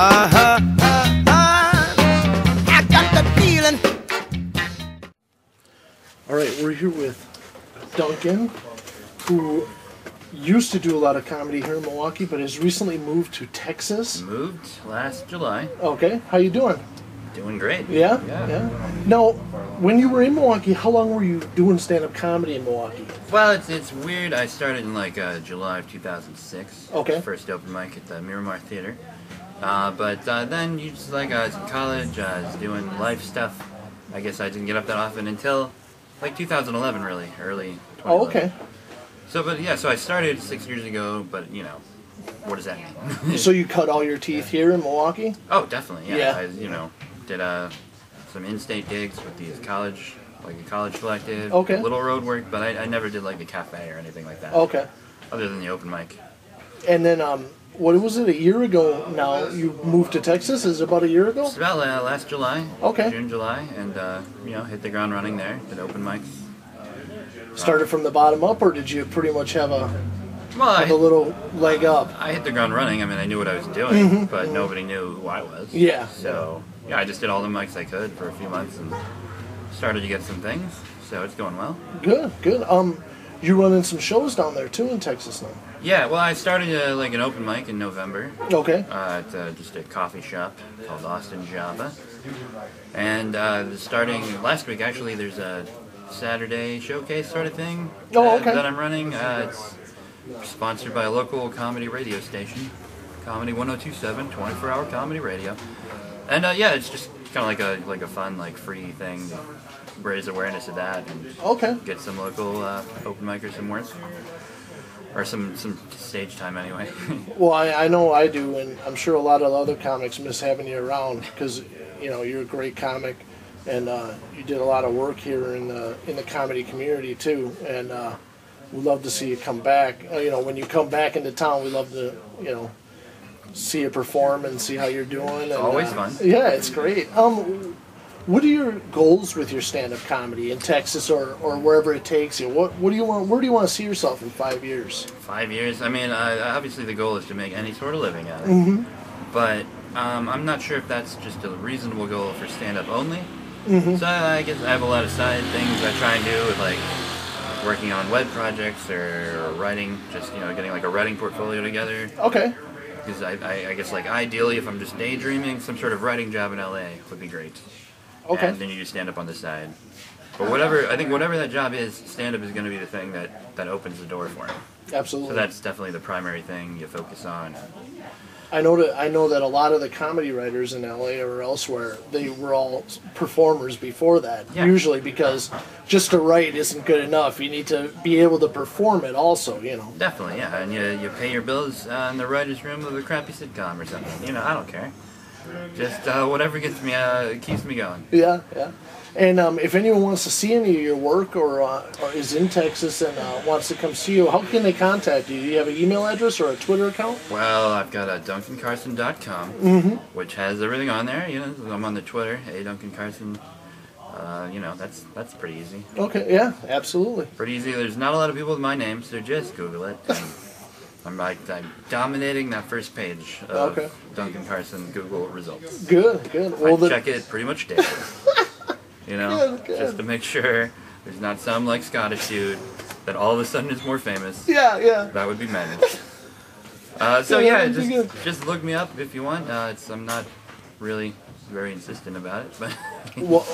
I got the feeling. All right, we're here with Duncan, who used to do a lot of comedy here in Milwaukee, but has recently moved to Texas. Moved last July. Okay, how you doing? Doing great. Yeah? Now, when you were in Milwaukee, how long were you doing stand-up comedy in Milwaukee? Well, it's weird. I started in like July of 2006. Okay. First open mic at the Miramar Theater. But then you just like I was in college. I was doing life stuff. I guess I didn't get up that often until like 2011, really early. 2011. Oh, okay. So I started 6 years ago. But you know, what does that mean? So you cut all your teeth here in Milwaukee? Oh, definitely. Yeah. Yeah. I did some in-state gigs with these college collective. Okay. A little road work, but I never did like the cafe or anything like that. Okay. Other than the open mic. And then, what was it, a year ago now you moved to Texas? Is it about a year ago? It's about last July. Okay. June, July, and hit the ground running there. Did open mics. Started from the bottom up, or did you pretty much have a Well, little leg up? I hit the ground running. I mean, I knew what I was doing, but nobody knew who I was. Yeah. So yeah, I just did all the mics I could for a few months and started to get some things. So it's going well. Good. You running some shows down there too in Texas now? Yeah, well, I started like an open mic in November. Okay. At just a coffee shop called Austin Java. And starting last week, actually, there's a Saturday showcase sort of thing that I'm running. It's sponsored by a local comedy radio station, Comedy 102.7, 24-hour comedy radio. And it's just kind of like a fun, like free thing to raise awareness of that and get some local open micers some work. Or some stage time anyway. Well, I know I do, and I'm sure a lot of other comics miss having you around because you're a great comic, and you did a lot of work here in the comedy community too, and we'd love to see you come back. When you come back into town, we love to see you perform and see how you're doing. And, always fun. Yeah, it's great. What are your goals with your stand-up comedy in Texas or wherever it takes you? What do you want? Where do you want to see yourself in 5 years? 5 years. I mean, obviously the goal is to make any sort of living at it. But I'm not sure if that's just a reasonable goal for stand-up only. So I guess I have a lot of side things I try and do with like working on web projects or writing. Just getting like a writing portfolio together. Okay. Because I guess like ideally, if I'm just daydreaming, some sort of writing job in LA would be great. Okay. And then you just stand up on the side. But whatever that job is, stand up is going to be the thing that opens the door for him. Absolutely. So that's definitely the primary thing you focus on. I know that a lot of the comedy writers in LA or elsewhere, they were all performers before that. Yeah. Usually because just to write isn't good enough. You need to be able to perform it also, Definitely, yeah. And you pay your bills in the writer's room of a crappy sitcom or something. I don't care. Just whatever gets me, keeps me going. Yeah. And if anyone wants to see any of your work or is in Texas and wants to come see you, how can they contact you? Do you have an email address or a Twitter account? Well, I've got DuncanCarson.com, which has everything on there. I'm on the Twitter, Duncan Carson. That's pretty easy. Okay, yeah, absolutely. Pretty easy. There's not a lot of people with my name, so just Google it. I'm dominating that first page of Duncan Carson Google results. Good. Well, I check it pretty much daily. Good. Just to make sure there's not some like Scottish dude that all of a sudden is more famous. Yeah. That would be managed. Just look me up if you want. I'm not really very insistent about it, but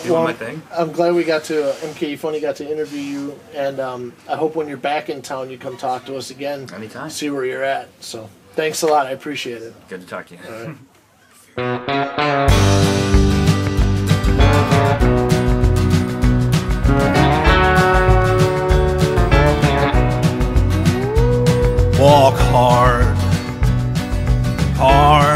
doing my thing. I'm glad we got to MKE Funny got to interview you, and I hope when you're back in town you come talk to us again. Anytime. See where you're at. So thanks a lot. I appreciate it. Good to talk to you. All right. Walk hard, hard.